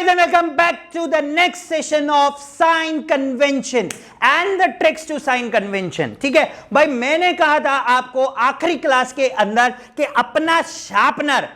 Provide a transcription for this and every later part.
guys and welcome back to the next session of sign convention and the tricks to sign convention। ठीक है भाई, मैंने कहा था आपको आखिरी क्लास के अंदर कि अपना शार्पनर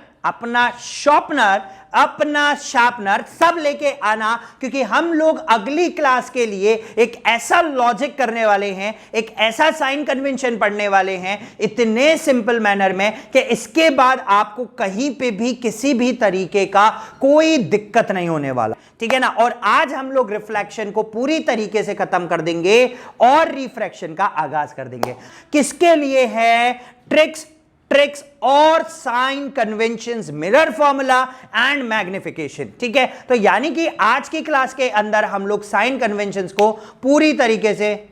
सब लेके आना, क्योंकि हम लोग अगली क्लास के लिए एक ऐसा लॉजिक करने वाले हैं, एक ऐसा साइन कन्वेंशन पढ़ने वाले हैं इतने सिंपल मैनर में कि इसके बाद आपको कहीं पे भी किसी भी तरीके का कोई दिक्कत नहीं होने वाला, ठीक है ना। और आज हम लोग रिफ्लेक्शन को पूरी तरीके से खत्म कर देंगे और रिफ्रैक्शन का आगाज कर देंगे। किसके लिए है? ट्रिक्स और sign conventions, mirror formula and magnification, ठीक है। तो यानी कि आज की क्लास के अंदर हम लोग साइन कन्वेंशंस को पूरी तरीके से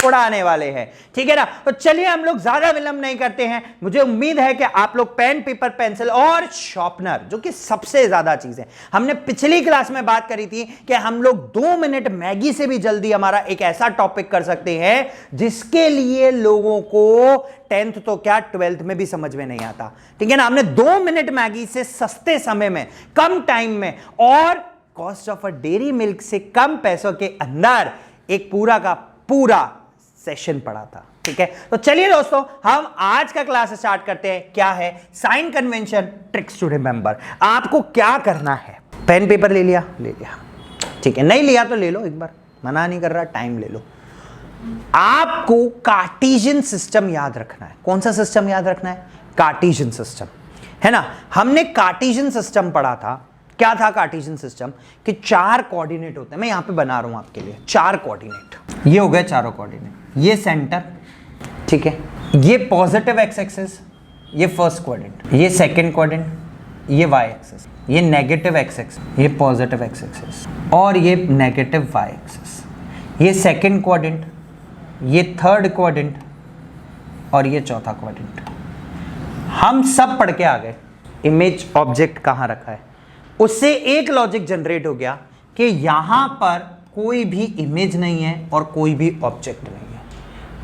उड़ाने वाले हैं, ठीक है ना। तो चलिए हम लोग ज्यादा विलंब नहीं करते हैं। मुझे उम्मीद है कि आप लोग पेन, पेपर, पेंसिल और शार्पनर, जो कि सबसे ज्यादा चीज है, हमने पिछली क्लास में बात करी थी कि हम लोग 2 मिनट मैगी से भी जल्दी हमारा एक ऐसा टॉपिक कर सकते हैं जिसके लिए लोगों को 10th तो क्या 12th में भी समझ में नहीं आता, ठीक है ना। हमने 2 मिनट मैगी से सस्ते समय में, कम टाइम में और cost of a dairy milk से कम पैसों के अंदर एक पूरा का पूरा सेशन पढ़ा था, ठीक है। तो चलिए दोस्तों, हम आज का क्लास स्टार्ट करते हैं। क्या है? Sign convention, tricks to remember. आपको क्या करना है? पेन पेपर ले लिया, ठीक है। नहीं लिया तो ले लो, एक बार मना नहीं कर रहा, टाइम ले लो। आपको कार्टेशियन सिस्टम याद रखना है। कौन सा सिस्टम याद रखना है? कार्टेशियन सिस्टम, है ना। हमने कार्टेशियन सिस्टम पढ़ा था। क्या था कार्टेशियन सिस्टम? कि 4 कोऑर्डिनेट होते हैं। मैं यहां पे बना रहा हूं आपके लिए 4 कोऑर्डिनेट। ये हो गए चारों कोऑर्डिनेट। ये सेंटर, ठीक है। ये पॉजिटिव एक्स एक्सिस, ये फर्स्ट क्वाड्रेंट, ये सेकंड क्वाड्रेंट, ये वाई एक्सिस, ये नेगेटिव एक्स एक्सिस, ये पॉजिटिव एक्स एक्सिस और ये नेगेटिव वाई एक्सिस, ये सेकंड क्वाड्रेंट, ये थर्ड क्वाड्रेंट और ये चौथा क्वाड्रेंट। हम सब पढ़ के आ गए इमेज ऑब्जेक्ट कहां रखा है। उससे एक लॉजिक जनरेट हो गया कि यहां पर कोई भी इमेज नहीं है और कोई भी ऑब्जेक्ट नहीं है।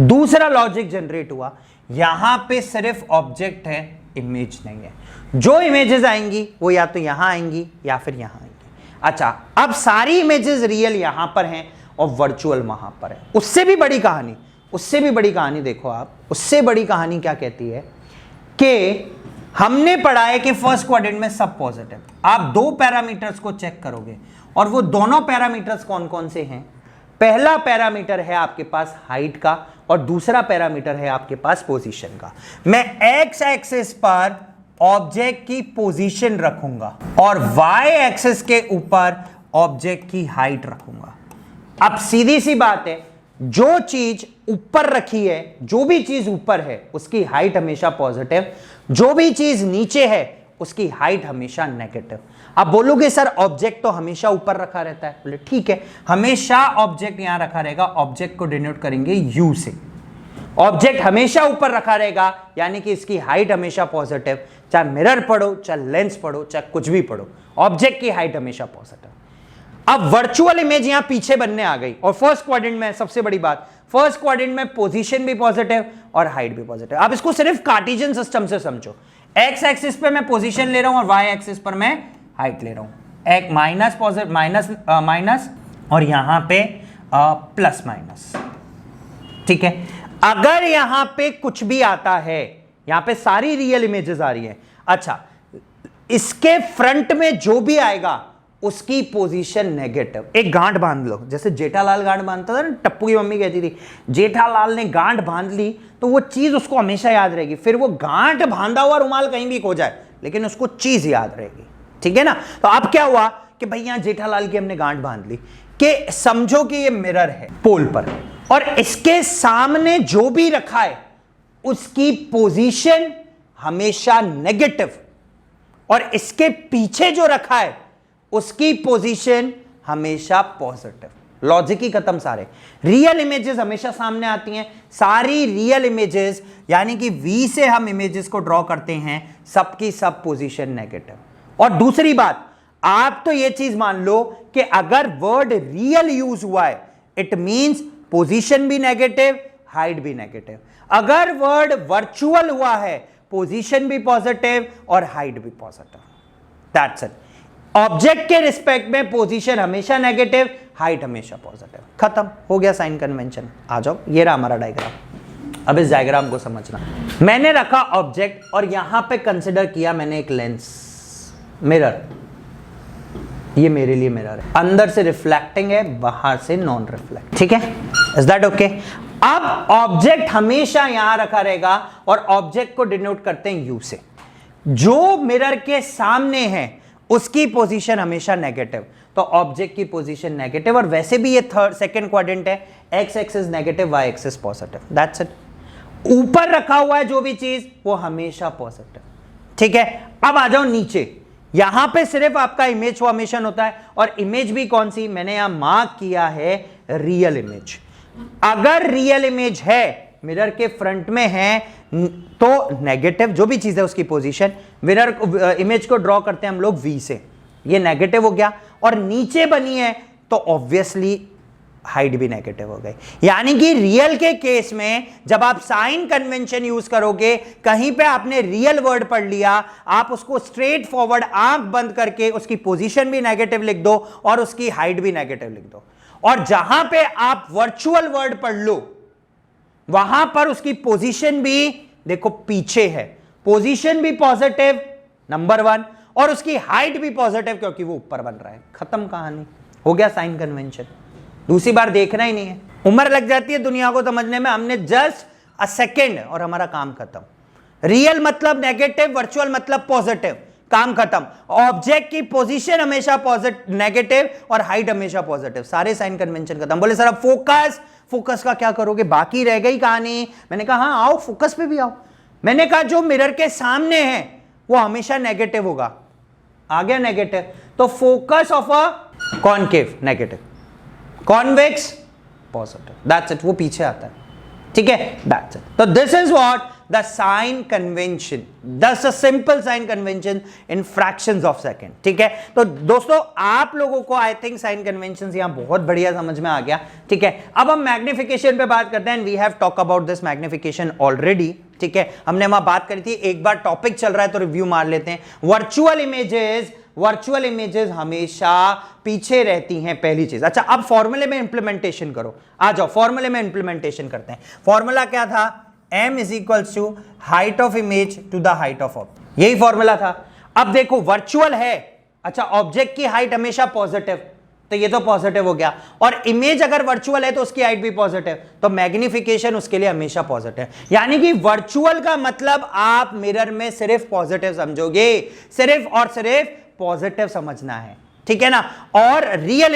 दूसरा लॉजिक जनरेट हुआ, यहां पे सिर्फ ऑब्जेक्ट है, इमेज नहीं है। जो इमेजेस आएंगी वो या तो यहां आएंगी या फिर यहां आएंगी। अच्छा, अब सारी इमेजेस रियल यहां पर हैं और वर्चुअल वहां पर है। उससे भी बड़ी कहानी देखो आप। उससे बड़ी कहानी क्या कहती है कि हमने पढ़ा है कि फर्स्ट क्वाड्रेंट में सब पॉजिटिव। आप 2 पैरामीटर्स को चेक करोगे और वो दोनों पैरामीटर्स कौन कौन से हैं? पहला पैरामीटर है आपके पास हाइट का और दूसरा पैरामीटर है आपके पास पोजीशन का। मैं एक्स एक्सिस पर ऑब्जेक्ट की पोजीशन रखूंगा और वाई एक्सिस के ऊपर ऑब्जेक्ट की हाइट रखूंगा। अब सीधी सी बात है, जो चीज ऊपर रखी है, जो भी चीज ऊपर है उसकी हाइट हमेशा पॉजिटिव, जो भी चीज नीचे है उसकी हाइट हमेशा नेगेटिव। आप बोलोगे सर ऑब्जेक्ट तो हमेशा ऊपर रखा रहता है। बोले ठीक है, हमेशा ऑब्जेक्ट यहां रखा रहेगा। ऑब्जेक्ट को डिनोट करेंगे यू से। ऑब्जेक्ट हमेशा ऊपर रखा रहेगा, यानी कि इसकी हाइट हमेशा पॉजिटिव। चाहे मिरर पढ़ो, चाहे लेंस पढ़ो, चाहे कुछ भी पढ़ो, ऑब्जेक्ट की हाइट हमेशा पॉजिटिव। अब वर्चुअल इमेज यहां पीछे बनने आ गई और फर्स्ट क्वाड्रेंट में सबसे बड़ी बात, फर्स्ट क्वाड्रेंट में पोजीशन भी पॉजिटिव और हाइट भी पॉजिटिव। अब इसको सिर्फ कार्टेशियन सिस्टम से समझो। एक्स एक्सिस पे मैं पोजीशन ले रहा हूं और वाई एक्सिस पर मैं हाइट ले रहा हूं। एक माइनस पॉजिटिव, माइनस और यहां पे प्लस माइनस, ठीक है। अगर यहां पे कुछ भी आता है, यहां पे सारी रियल इमेजेस आ रही है। अच्छा, इसके फ्रंट में जो भी आएगा उसकी पोजीशन नेगेटिव। एक गांठ बांध लो, जैसे जेठालाल गांठ बांधता था ना, टप्पू की मम्मी कहती थी जेठालाल ने गांठ बांध ली, तो वो चीज उसको हमेशा याद रहेगी। फिर वो गांठ बांधा हुआ रुमाल कहीं भी खो जाए लेकिन उसको चीज याद रहेगी, ठीक है ना। तो अब क्या हुआ कि भाई यहां जेठालाल की हमने गांठ बांध ली कि समझो कि ये मिरर है पोल पर और इसके सामने जो भी रखा है उसकी पोजीशन हमेशा नेगेटिव और इसके पीछे जो रखा है उसकी पोजीशन हमेशा पॉजिटिव। लॉजिक ही खत्म सारे। रियल इमेजेस हमेशा सामने आती हैं, सारी रियल इमेजेस, यानी कि V से हम इमेजेस को ड्रॉ करते हैं, सबकी सब पोजीशन नेगेटिव। और दूसरी बात, आप तो ये चीज मान लो कि अगर वर्ड रियल यूज हुआ है, इट मींस पोजीशन भी नेगेटिव, हाइट भी नेगेटिव। अगर वर्ड वर्चुअल हुआ है, पोजीशन भी पॉजिटिव और हाइट भी पॉजिटिव। That's it. ऑब्जेक्ट के रिस्पेक्ट में पोजीशन हमेशा नेगेटिव, हाइट हमेशा पॉजिटिव। खत्म हो गया साइन कन्वेंशन। आ जाओ, ये रहा हमारा डायग्राम। अब इस डायग्राम को समझना। मैंने रखा ऑब्जेक्ट और यहां पे कंसिडर किया मैंने एक लेंस, मिरर। ये मेरे लिए मिरर है, अंदर से रिफ्लेक्टिंग है, बाहर से नॉन रिफ्लेक्ट। ठीक है, इज दैट ओके? अब ऑब्जेक्ट हमेशा यहां रखा रहेगा और ऑब्जेक्ट को डिनोट करते हैं यू से। जो मिरर के सामने है उसकी पोजीशन हमेशा नेगेटिव, तो ऑब्जेक्ट की पोजीशन नेगेटिव। और वैसे भी ये सेकंड क्वाड्रेंट है, X axis negative, Y axis positive, that's it. ऊपर रखा हुआ है जो भी चीज वो हमेशा पॉजिटिव। ठीक है, अब आ जाओ नीचे। यहां पे सिर्फ आपका इमेज फॉर्मेशन होता है, और इमेज भी कौन सी, मैंने यहां मार्क किया है रियल इमेज। अगर रियल इमेज है, मिरर के फ्रंट में है, तो नेगेटिव जो भी चीज है उसकी पोजीशन, मिरर इमेज को ड्रॉ करते हैं हम लोग वी से, ये नेगेटिव हो गया। और नीचे बनी है तो ऑब्वियसली हाइट भी नेगेटिव हो गई। यानी कि रियल के केस में जब आप साइन कन्वेंशन यूज करोगे, कहीं पे आपने रियल वर्ड पढ़ लिया, आप उसको स्ट्रेट फॉरवर्ड आंख बंद करके उसकी पोजीशन भी नेगेटिव लिख दो और उसकी हाइट भी नेगेटिव लिख दो। और जहां पे आप वर्चुअल वर्ड पढ़ लो, वहां पर उसकी पोजीशन भी देखो पीछे है, पोजीशन भी पॉजिटिव नंबर 1, और उसकी हाइट भी पॉजिटिव क्योंकि वो ऊपर बन रहा है। खत्म कहानी, हो गया साइन कन्वेंशन। दूसरी बार देखना ही नहीं है, उम्र लग जाती है दुनिया को समझने में। हमने जस्ट अ सेकेंड और हमारा काम खत्म। रियल मतलब नेगेटिव, वर्चुअल मतलब पॉजिटिव, काम खत्म। ऑब्जेक्ट की पोजीशन हमेशा पॉजिटिव नेगेटिव और हाइट हमेशा पॉजिटिव, सारे साइन कन्वेंशन खत्म। बोले सर अब फोकस, फोकस का क्या करोगे, बाकी रह गई कहानी। मैंने कहा हाँ आओ फोकस पे भी आओ। मैंने कहा जो मिरर के सामने है वो हमेशा नेगेटिव होगा, आ गया नेगेटिव, तो focus of a concave negative, convex positive, that's it, वो पीछे आता है। ठीक है, दैट्स इट। तो this is what the sign convention, that's a simple sign convention in fractions of second. ठीक है, तो दोस्तों आप लोगों को आई थिंक साइन कन्वेंशंस यहां बहुत बढ़िया समझ में आ गया। ठीक है, अब हम मैग्निफिकेशन पे बात करते हैं। We have talk about this magnification already. ठीक है, हमने वहां बात करी थी, एक बार टॉपिक चल रहा है तो रिव्यू मार लेते हैं। वर्चुअल इमेजेस हमेशा पीछे रहती हैं, पहली चीज। अच्छा, अब फॉर्मूले में इंप्लीमेंटेशन करो, आ जाओ फॉर्मूले में इंप्लीमेंटेशन करते हैं। फॉर्मूला क्या था, m is equals to height of image to the height of object, यही फॉर्मूला था। अब देखो वर्चुअल है, अच्छा ऑब्जेक्ट की हाइट हमेशा पॉजिटिव, तो ये तो पॉजिटिव हो गया, और इमेज अगर वर्चुअल है तो उसकी हाइट भी पॉजिटिव, तो मैग्निफिकेशन उसके लिए हमेशा पॉजिटिव। यानी कि वर्चुअल का मतलब आप मिरर में सिर्फ पॉजिटिव समझोगे, सिर्फ और सिर्फ पॉजिटिव समझना है। ठीक है ना। और रियल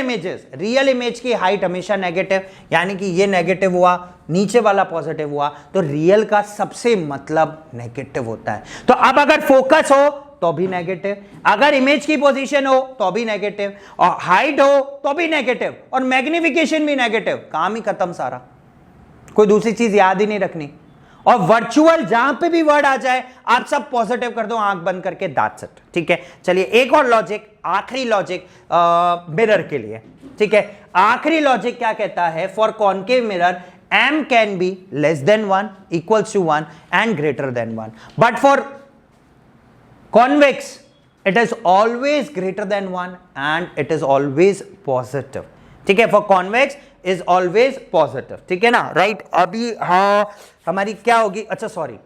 इमेज की हाइट हमेशा नेगेटिव, यानी कि ये नेगेटिव हुआ, नीचे वाला पॉजिटिव हुआ, तो रियल का सबसे मतलब नेगेटिव होता है। तो अब अगर फोकस हो तो भी नेगेटिव, अगर इमेज की पोजीशन हो तो भी नेगेटिव, और हाइट हो तो भी नेगेटिव, और मैग्निफिकेशन भी नेगेटिव, काम ही खत्म सारा, कोई दूसरी चीज याद ही नहीं रखनी। और वर्चुअल जहां पे भी वर्ड आ जाए आप सब पॉजिटिव कर दो आंख बंद करके, दैट्स इट। ठीक है, चलिए एक और लॉजिक, आखिरी लॉजिक मिरर के लिए। ठीक है, आखिरी लॉजिक क्या कहता है, for concave mirror m can be less than 1, equals to 1 and greater than 1, but for convex it is always greater than 1 and it is always positive। ठीक है, for convex is always positive। ठीक है ना, right. अभी हाँ हमारी क्या होगी, अच्छा सॉरी,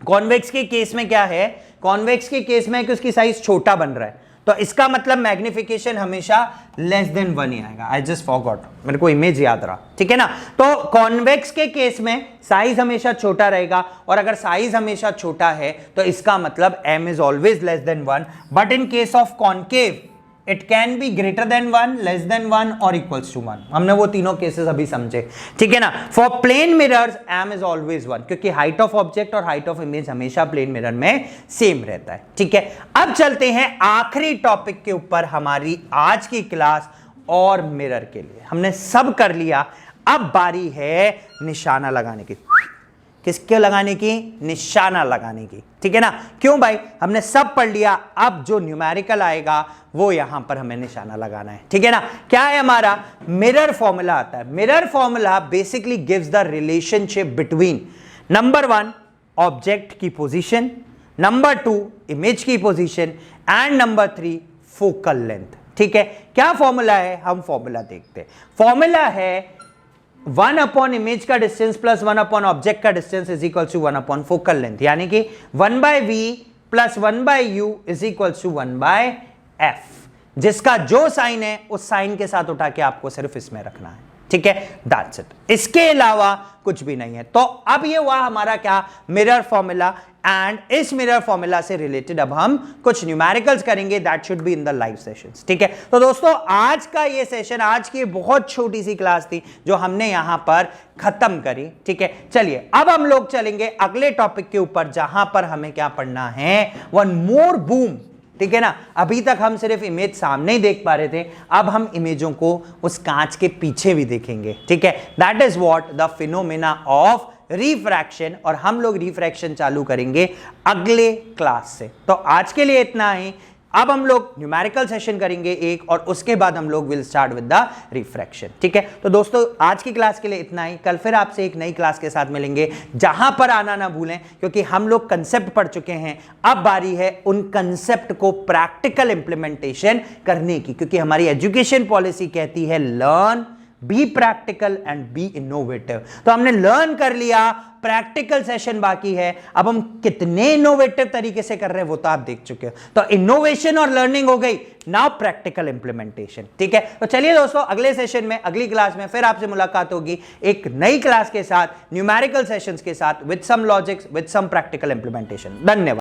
कॉन्वेक्स के केस में क्या है, कॉन्वेक्स के केस में कि उसकी साइज छोटा बन रहा है, तो इसका मतलब मैग्निफिकेशन हमेशा लेस देन 1 ही आएगा। आई जस्ट फॉरगॉट, मेरे को इमेज याद रहा। ठीक है ना, तो कॉन्वेक्स के केस में साइज हमेशा छोटा रहेगा, और अगर साइज हमेशा छोटा है तो इसका मतलब m is always less than 1, but in case of concave it can be greater than 1, less than 1 और इक्वल्स टू 1। हमने वो तीनों केसेस अभी समझे। ठीक है ना, for plane mirrors m is always 1, क्योंकि हाइट ऑफ ऑब्जेक्ट और हाइट ऑफ इमेज हमेशा प्लेन मिरर में सेम रहता है। ठीक है, अब चलते हैं आखिरी टॉपिक के ऊपर हमारी आज की क्लास, और मिरर के लिए हमने सब कर लिया। अब बारी है निशाना लगाने की। किसके लगाने की, निशाना लगाने की। ठीक है ना, क्यों भाई, हमने सब पढ़ लिया, अब जो न्यूमेरिकल आएगा वो यहां पर हमें निशाना लगाना है। ठीक है ना, क्या है हमारा मिरर फॉर्मूला आता है। Mirror formula basically gives the relationship between number 1 object की पोजीशन, नंबर 2 इमेज की position, and number 3 focal length. ठीक है, क्या फॉर्मूला है, हम फॉर्मूला देखते हैं। फॉर्मूला है 1 अपॉन इमेज का डिस्टेंस प्लस 1 अपॉन ऑब्जेक्ट का distance is equal to 1 upon focal length, यानी कि 1/v plus 1/u is equal to 1/f, जिसका जो साइन है उस साइन के साथ उठा के आपको सिर्फ इसमें रखना है। ठीक है, दैट्स इट, इसके अलावा कुछ भी नहीं है। तो अब ये हुआ हमारा क्या, मिरर फॉर्मूला, एंड इस मिरर फॉर्मूला से रिलेटेड अब हम कुछ न्यूमेरिकल्स करेंगे, that should be in the live sessions. ठीक है, तो दोस्तों आज का ये सेशन, आज की बहुत छोटी सी क्लास थी जो हमने यहां पर खत्म करी। ठीक है, चलिए अब हम लोग चलेंगे अगले टॉपिक के ऊपर, जहां पर हमें क्या पढ़ना है, वन मोर बूम। ठीक है ना, अभी तक हम सिर्फ इमेज सामने ही देख पा रहे थे, अब हम इमेजों को उस कांच के पीछे भी देखेंगे। ठीक है, that is what the phenomena of refraction, और हम लोग रिफ्रैक्शन चालू करेंगे अगले क्लास से। तो आज के लिए इतना ही, अब हम लोग न्यूमेरिकल सेशन करेंगे एक, और उसके बाद हम लोग will start with the refraction. ठीक है, तो दोस्तों आज की क्लास के लिए इतना ही, कल फिर आपसे एक नई क्लास के साथ मिलेंगे, जहां पर आना ना भूलें, क्योंकि हम लोग कंसेप्ट पढ़ चुके हैं, अब बारी है उन कंसेप्ट को प्रैक्टिकल इंप्लीमेंटेशन करने की, क्योंकि हमारी एजुकेशन पॉलिसी कहती है learn, be practical and B innovative. तो हमने लर्न कर लिया, प्रैक्टिकल सेशन बाकी है, अब हम कितने इनोवेटिव तरीके से कर रहे हैं वो तो आप देख चुके हो। तो इनोवेशन और लर्निंग हो गई, नाउ प्रैक्टिकल इंप्लीमेंटेशन। ठीक है, तो चलिए दोस्तों अगले सेशन में, अगली क्लास में फिर आपसे मुलाकात होगी एक नई क्लास के साथ, न्यूमेरिकल सेशंस के साथ, with some logics, with some practical implementation. धन्यवाद।